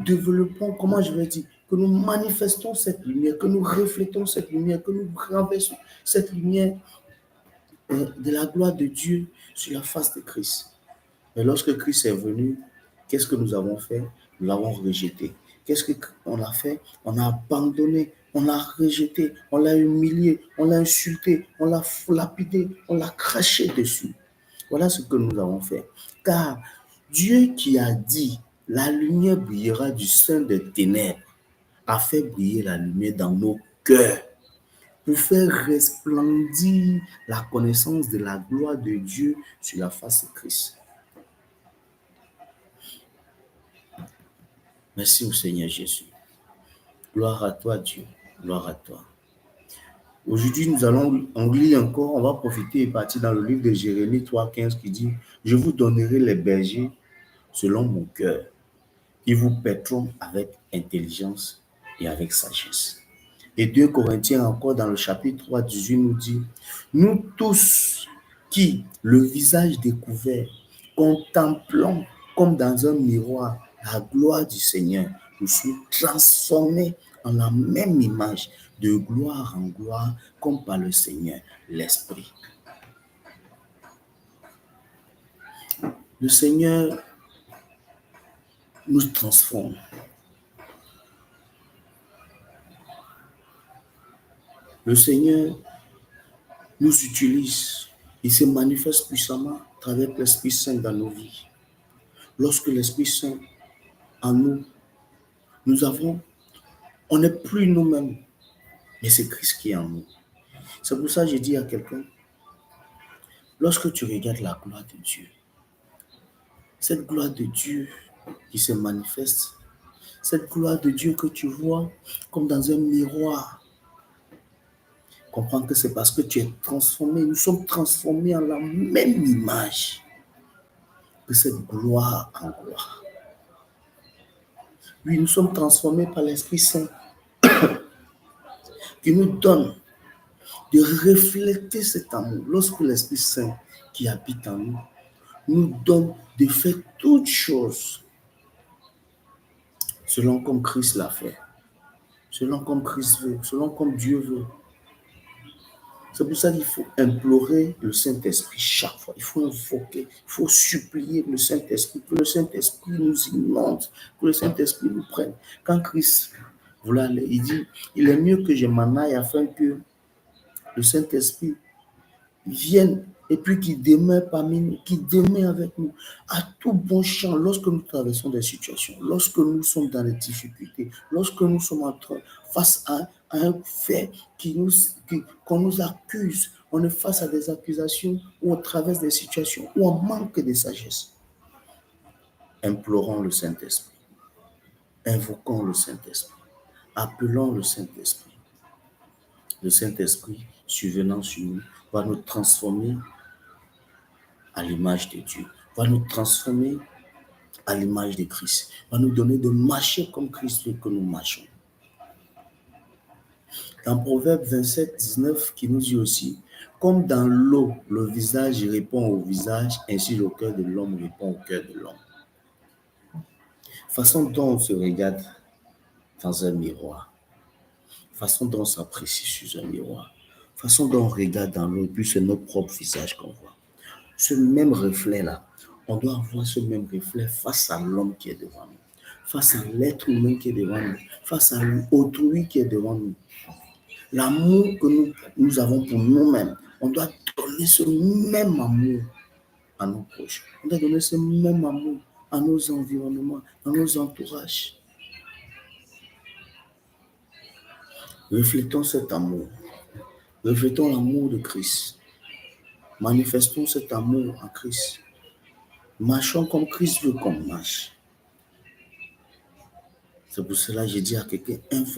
développons, comment je vais dire, que nous manifestons cette lumière, que nous reflétons cette lumière, que nous renversons cette lumière de la gloire de Dieu sur la face de Christ. Mais lorsque Christ est venu, qu'est-ce que nous avons fait? Nous l'avons rejeté. Qu'est-ce qu'on a fait? On a abandonné, on l'a rejeté, on l'a humilié, on l'a insulté, on l'a lapidé, on l'a craché dessus. Voilà ce que nous avons fait. Car Dieu qui a dit, la lumière brillera du sein des ténèbres, a fait briller la lumière dans nos cœurs pour faire resplendir la connaissance de la gloire de Dieu sur la face de Christ. Merci au Seigneur Jésus. Gloire à toi, Dieu. Gloire à toi. Aujourd'hui, nous allons en lire encore. On va profiter et partir dans le livre de Jérémie 3,15 qui dit « Je vous donnerai les bergers selon mon cœur. Ils vous paîtront avec intelligence et avec sagesse. » Et 2 Corinthiens encore dans le chapitre 3, 18 nous dit « Nous tous qui, le visage découvert, contemplons comme dans un miroir la gloire du Seigneur, nous sommes transformés en la même image, de gloire en gloire, comme par le Seigneur, l'Esprit. » Le Seigneur nous transforme. Le Seigneur nous utilise. Il se manifeste puissamment à travers l'Esprit Saint dans nos vies. Lorsque l'Esprit Saint en nous, on n'est plus nous-mêmes, mais c'est Christ qui est en nous. C'est pour ça que je dis à quelqu'un, lorsque tu regardes la gloire de Dieu, cette gloire de Dieu qui se manifeste, cette gloire de Dieu que tu vois comme dans un miroir, comprends que c'est parce que tu es transformé, nous sommes transformés en la même image que cette gloire en gloire. Oui, nous sommes transformés par l'Esprit Saint qui nous donne de refléter cet amour. Lorsque l'Esprit Saint qui habite en nous nous donne de faire toutes choses selon comme Christ l'a fait, selon comme Christ veut, selon comme Dieu veut. C'est pour ça qu'il faut implorer le Saint-Esprit chaque fois. Il faut invoquer, il faut supplier le Saint-Esprit, que le Saint-Esprit nous inonde, que le Saint-Esprit nous prenne. Quand Christ voulait aller, il dit, il est mieux que je m'en aille afin que le Saint-Esprit vienne et puis qu'il demeure parmi nous, qu'il demeure avec nous à tout bon champ lorsque nous traversons des situations, lorsque nous sommes dans des difficultés, lorsque nous sommes en train, face à un fait qu'on nous accuse, on est face à des accusations ou on traverse des situations où on manque de sagesse. Implorons le Saint-Esprit, invoquons le Saint-Esprit, appelons le Saint-Esprit. Le Saint-Esprit, survenant sur nous, va nous transformer à l'image de Dieu, va nous transformer à l'image de Christ, va nous donner de marcher comme Christ veut que nous marchons. Dans Proverbe 27, 19, qui nous dit aussi, comme dans l'eau, le visage répond au visage, ainsi le cœur de l'homme répond au cœur de l'homme. Façon dont on se regarde dans un miroir, façon dont on s'apprécie sur un miroir, façon dont on regarde dans l'eau, et puis c'est notre propre visage qu'on voit. Ce même reflet-là, on doit avoir ce même reflet face à l'homme qui est devant nous, face à l'être humain qui est devant nous, face à autrui qui est devant nous. L'amour que nous avons pour nous-mêmes, on doit donner ce même amour à nos proches. On doit donner ce même amour à nos environnements, à nos entourages. Reflétons cet amour. Reflétons l'amour de Christ. Manifestons cet amour en Christ. Marchons comme Christ veut qu'on marche. C'est pour cela que j'ai dit à quelqu'un,